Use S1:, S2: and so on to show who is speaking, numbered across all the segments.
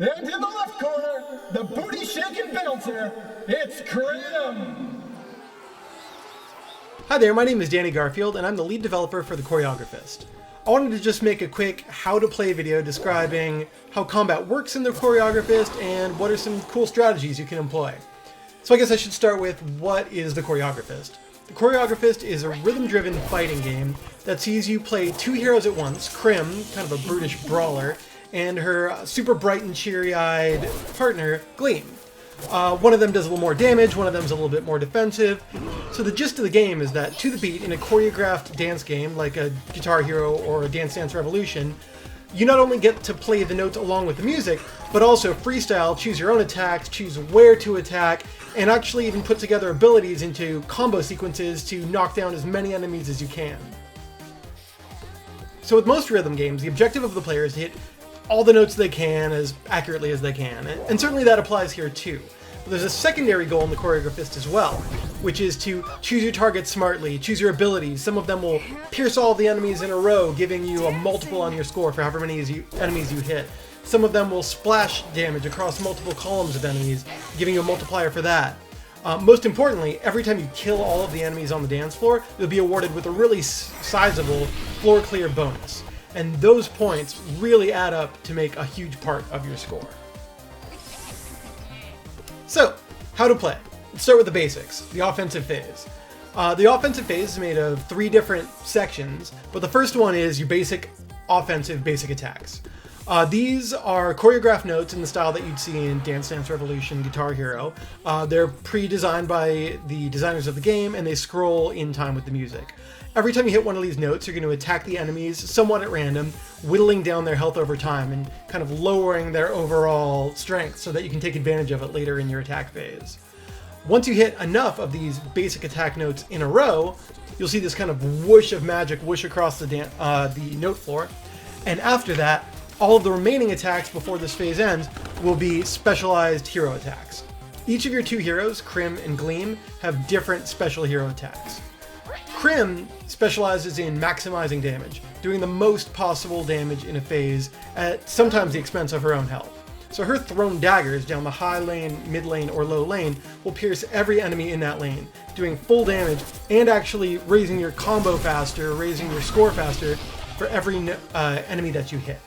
S1: And in the left corner, the booty shaking bouncer, it's Krim.
S2: Hi there, my name is Danny Garfield, and I'm the lead developer for The Choreographist. I wanted to just make a quick how-to-play video describing how combat works in The Choreographist and what are some cool strategies you can employ. So I guess I should start with, what is The Choreographist? The Choreographist is a rhythm-driven fighting game that sees you play two heroes at once, Krim, kind of a brutish brawler, and her super bright and cheery-eyed partner, Gleam. One of them does a little more damage, one of them's a little bit more defensive. So the gist of the game is that, to the beat, in a choreographed dance game like a Guitar Hero or a Dance Dance Revolution, you not only get to play the notes along with the music, but also freestyle, choose your own attacks, choose where to attack, and actually even put together abilities into combo sequences to knock down as many enemies as you can. So with most rhythm games, the objective of the player is to hit all the notes they can as accurately as they can, and certainly that applies here too. But there's a secondary goal in the Choreographist as well, which is to choose your targets smartly, choose your abilities. Some of them will pierce all the enemies in a row, giving you a multiple on your score for however many enemies you hit. Some of them will splash damage across multiple columns of enemies, giving you a multiplier for that. Most importantly, every time you kill all of the enemies on the dance floor, you'll be awarded with a really sizable floor clear bonus. And those points really add up to make a huge part of your score. So, how to play? Let's start with the basics, the offensive phase. The offensive phase is made of three different sections, but the first one is your basic offensive basic attacks. These are choreographed notes in the style that you'd see in Dance Dance Revolution, Guitar Hero. They're pre-designed by the designers of the game, and they scroll in time with the music. Every time you hit one of these notes, you're going to attack the enemies somewhat at random, whittling down their health over time and kind of lowering their overall strength so that you can take advantage of it later in your attack phase. Once you hit enough of these basic attack notes in a row, you'll see this kind of whoosh of magic whoosh across the note floor, and after that, all of the remaining attacks before this phase ends will be specialized hero attacks. Each of your two heroes, Krim and Gleam, have different special hero attacks. Krim specializes in maximizing damage, doing the most possible damage in a phase at sometimes the expense of her own health. So her thrown daggers down the high lane, mid lane, or low lane will pierce every enemy in that lane, doing full damage and actually raising your combo faster, raising your score faster for every enemy that you hit.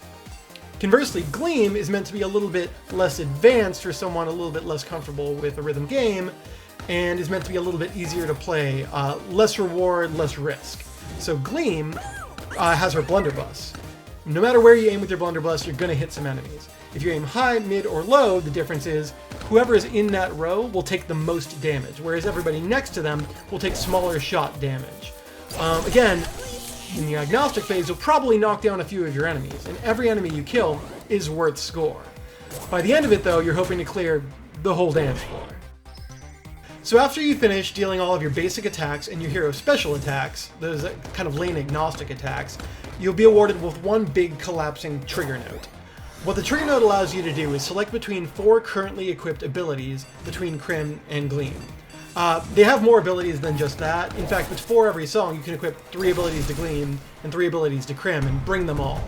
S2: Conversely, Gleam is meant to be a little bit less advanced for someone a little bit less comfortable with a rhythm game, and is meant to be a little bit easier to play, less reward, less risk. So Gleam has her blunderbuss. No matter where you aim with your blunderbuss, you're going to hit some enemies. If you aim high, mid, or low, the difference is whoever is in that row will take the most damage, whereas everybody next to them will take smaller shot damage. Again, in the agnostic phase, you'll probably knock down a few of your enemies, and every enemy you kill is worth score. By the end of it, though, you're hoping to clear the whole dance floor. So after you finish dealing all of your basic attacks and your hero special attacks, those kind of lane agnostic attacks, you'll be awarded with one big collapsing trigger note. What the trigger note allows you to do is select between 4 currently equipped abilities between Krim and Gleam. They have more abilities than just that. In fact, before every song, you can equip 3 abilities to Gleam and 3 abilities to Krim and bring them all.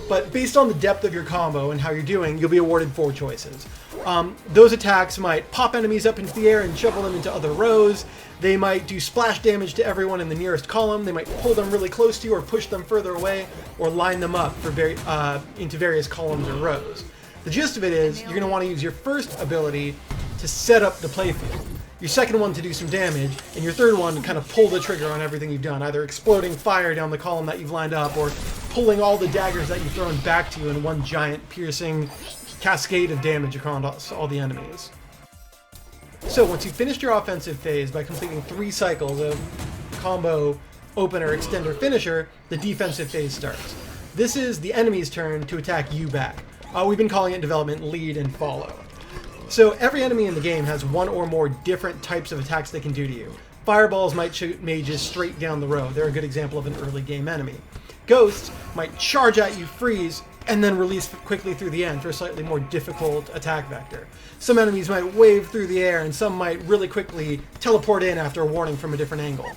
S2: But based on the depth of your combo and how you're doing, you'll be awarded 4 choices. Those attacks might pop enemies up into the air and shovel them into other rows. They might do splash damage to everyone in the nearest column. They might pull them really close to you or push them further away, or line them up for into various columns or rows. The gist of it is, you're going to want to use your first ability to set up the playfield, your second one to do some damage, and your third one to kind of pull the trigger on everything you've done, either exploding fire down the column that you've lined up, or pulling all the daggers that you've thrown back to you in one giant piercing cascade of damage across all the enemies. So once you've finished your offensive phase by completing 3 cycles of combo, opener, extender, finisher, the defensive phase starts. This is the enemy's turn to attack you back. We've been calling it in development lead and follow. So every enemy in the game has one or more different types of attacks they can do to you. Fireballs might shoot mages straight down the row. They're a good example of an early game enemy. Ghosts might charge at you, freeze, and then release quickly through the end for a slightly more difficult attack vector. Some enemies might wave through the air, and some might really quickly teleport in after a warning from a different angle.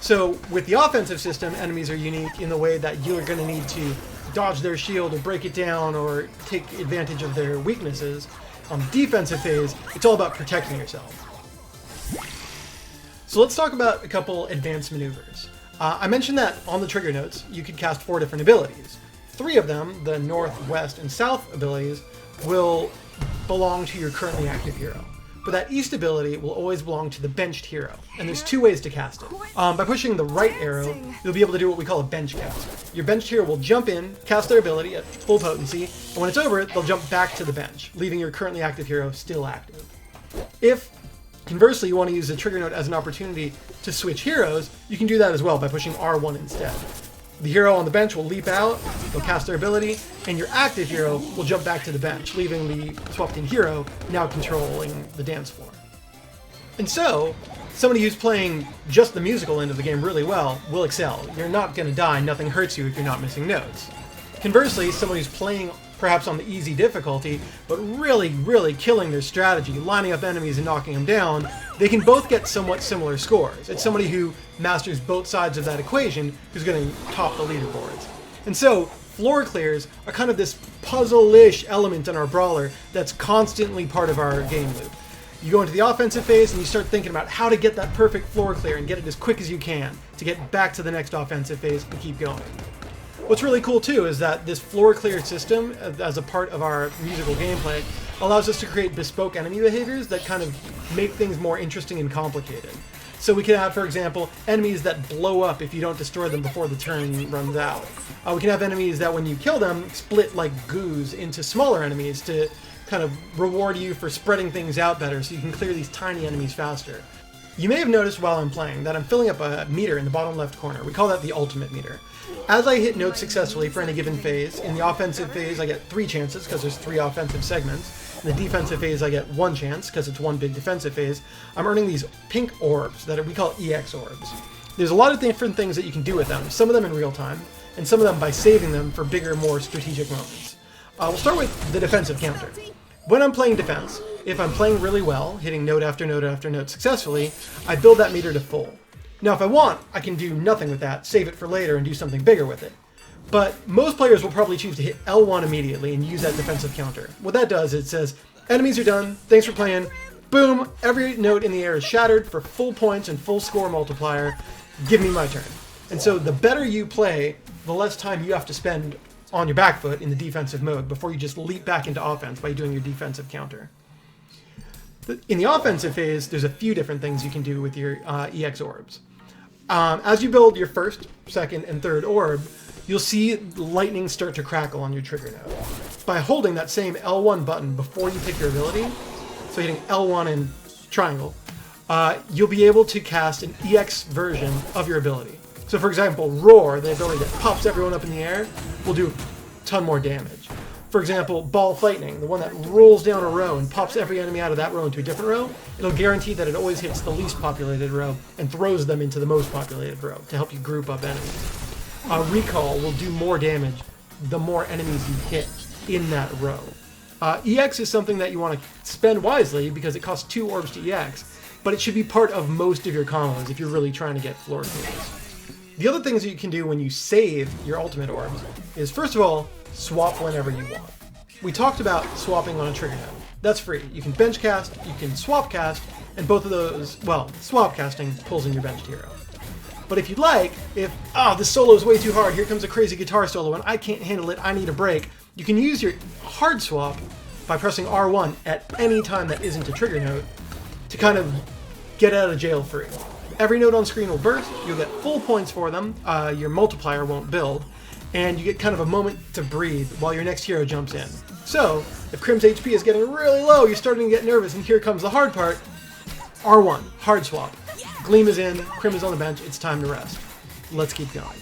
S2: So with the offensive system, enemies are unique in the way that you're going to need to dodge their shield or break it down or take advantage of their weaknesses. On the defensive phase, it's all about protecting yourself. So let's talk about a couple advanced maneuvers. I mentioned that on the trigger notes, you could cast 4 different abilities. 3 of them, the north, west, and south abilities, will belong to your currently active hero. But that east ability will always belong to the benched hero, and there's 2 ways to cast it. By pushing the right arrow, you'll be able to do what we call a bench cast. Your benched hero will jump in, cast their ability at full potency, and when it's over, they'll jump back to the bench, leaving your currently active hero still active. If, conversely, you want to use the trigger note as an opportunity to switch heroes, you can do that as well by pushing R1 instead. The hero on the bench will leap out, they'll cast their ability, and your active hero will jump back to the bench, leaving the swapped-in hero now controlling the dance floor. And so, somebody who's playing just the musical end of the game really well will excel. You're not going to die, nothing hurts you if you're not missing notes. Conversely, someone who's playing perhaps on the easy difficulty, but really killing their strategy, lining up enemies and knocking them down, they can both get somewhat similar scores. It's somebody who masters both sides of that equation who's going to top the leaderboards. And so, floor clears are kind of this puzzle-ish element in our brawler that's constantly part of our game loop. You go into the offensive phase and you start thinking about how to get that perfect floor clear and get it as quick as you can to get back to the next offensive phase and keep going. What's really cool too is that this floor clear system, as a part of our musical gameplay, allows us to create bespoke enemy behaviors that kind of make things more interesting and complicated. So we can have, for example, enemies that blow up if you don't destroy them before the turn runs out. We can have enemies that when you kill them, split like goos into smaller enemies to kind of reward you for spreading things out better so you can clear these tiny enemies faster. You may have noticed while I'm playing that I'm filling up a meter in the bottom left corner. We call that the ultimate meter. As I hit notes successfully for any given phase, in the offensive phase I get 3 chances because there's 3 offensive segments. In the defensive phase I get 1 chance because it's 1 big defensive phase. I'm earning these pink orbs that we call EX orbs. There's a lot of different things that you can do with them, some of them in real time, and some of them by saving them for bigger, more strategic moments. We'll start with the defensive counter. When I'm playing defense, if I'm playing really well, hitting note after note after note successfully, I build that meter to full. Now if I want, I can do nothing with that, save it for later and do something bigger with it. But most players will probably choose to hit L1 immediately and use that defensive counter. What that does is it says, enemies are done, thanks for playing, boom, every note in the air is shattered for full points and full score multiplier, give me my turn. And so the better you play, the less time you have to spend on your back foot in the defensive mode before you just leap back into offense by doing your defensive counter. In the offensive phase, there's a few different things you can do with your EX orbs. As you build your first, second, and third orb, you'll see lightning start to crackle on your trigger node. By holding that same L1 button before you pick your ability, so hitting L1 and triangle, you'll be able to cast an EX version of your ability. So for example, Roar, the ability that pops everyone up in the air, will do a ton more damage. For example, Ball Lightning, the one that rolls down a row and pops every enemy out of that row into a different row, it'll guarantee that it always hits the least populated row and throws them into the most populated row to help you group up enemies. Recall will do more damage the more enemies you hit in that row. EX is something that you want to spend wisely because it costs 2 orbs to EX, but it should be part of most of your combos if you're really trying to get floor clears. The other things that you can do when you save your ultimate orbs is, first of all, swap whenever you want. We talked about swapping on a trigger node. That's free. You can bench cast, you can swap cast, and both of those, well, swap casting pulls in your benched hero. But if you'd like, if, this solo is way too hard, here comes a crazy guitar solo and I can't handle it, I need a break, you can use your hard swap by pressing R1 at any time that isn't a trigger node to kind of get out of jail free. Every node on screen will burst, you'll get full points for them, your multiplier won't build, and you get kind of a moment to breathe while your next hero jumps in. So, if Crim's HP is getting really low, you're starting to get nervous, and here comes the hard part, R1, hard swap. Gleam is in, Crim is on the bench, it's time to rest. Let's keep going.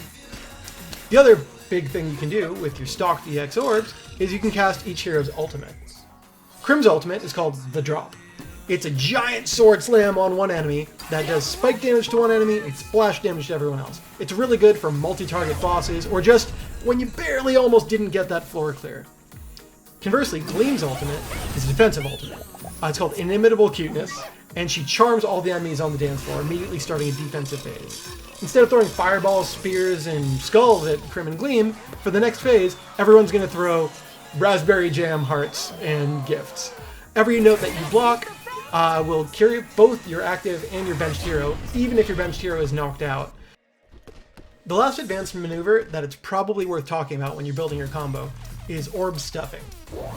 S2: The other big thing you can do with your stocked EX orbs is you can cast each hero's ultimate. Crim's ultimate is called the Drop. It's a giant sword slam on one enemy that does spike damage to one enemy and splash damage to everyone else. It's really good for multi-target bosses or just when you barely almost didn't get that floor clear. Conversely, Gleam's ultimate is a defensive ultimate. It's called Inimitable Cuteness, and she charms all the enemies on the dance floor, immediately starting a defensive phase. Instead of throwing fireballs, spears, and skulls at Crim and Gleam, for the next phase, everyone's going to throw raspberry jam hearts and gifts. Every note that you block will carry both your active and your benched hero, even if your benched hero is knocked out. The last advanced maneuver that it's probably worth talking about when you're building your combo is Orb Stuffing.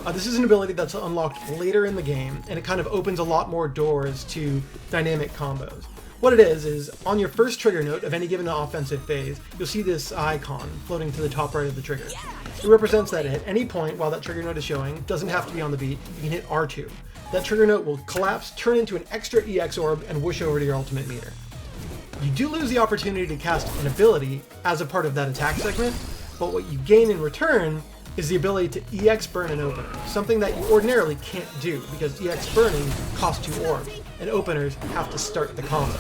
S2: This is an ability that's unlocked later in the game, and it kind of opens a lot more doors to dynamic combos. What it is on your first trigger note of any given offensive phase, you'll see this icon floating to the top right of the trigger. It represents that at any point while that trigger note is showing, it doesn't have to be on the beat, you can hit R2. That trigger note will collapse, turn into an extra EX orb, and whoosh over to your ultimate meter. You do lose the opportunity to cast an ability as a part of that attack segment, but what you gain in return is the ability to EX burn an opener, something that you ordinarily can't do because EX burning costs 2 orbs, and openers have to start the combo.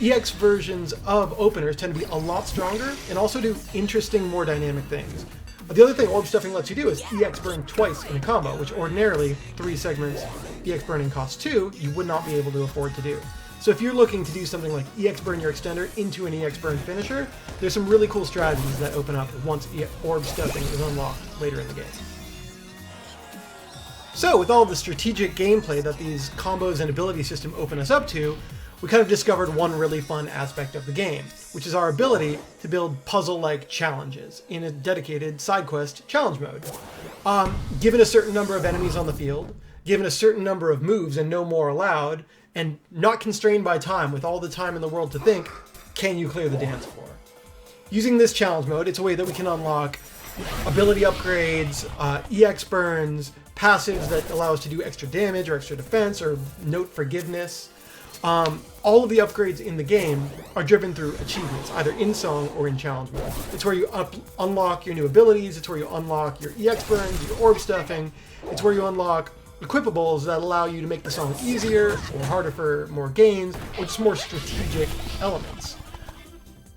S2: EX versions of openers tend to be a lot stronger and also do interesting, more dynamic things. The other thing Orb Stuffing lets you do is EX burn twice in a combo, which ordinarily 3 segments EX burning costs 2, you would not be able to afford to do. So if you're looking to do something like EX burn your extender into an EX burn finisher, there's some really cool strategies that open up once Orb Stuffing is unlocked later in the game. So with all the strategic gameplay that these combos and ability system open us up to, we kind of discovered one really fun aspect of the game, which is our ability to build puzzle-like challenges in a dedicated side quest challenge mode. Given a certain number of enemies on the field, given a certain number of moves and no more allowed, and not constrained by time with all the time in the world to think, can you clear the dance floor? Using this challenge mode, it's a way that we can unlock ability upgrades, EX burns, passives that allow us to do extra damage or extra defense or note forgiveness. All of the upgrades in the game are driven through achievements, either in song or in challenge mode. It's where you unlock your new abilities, it's where you unlock your EX burns, your orb stuffing, it's where you unlock equipables that allow you to make the song easier or harder for more gains, or just more strategic elements.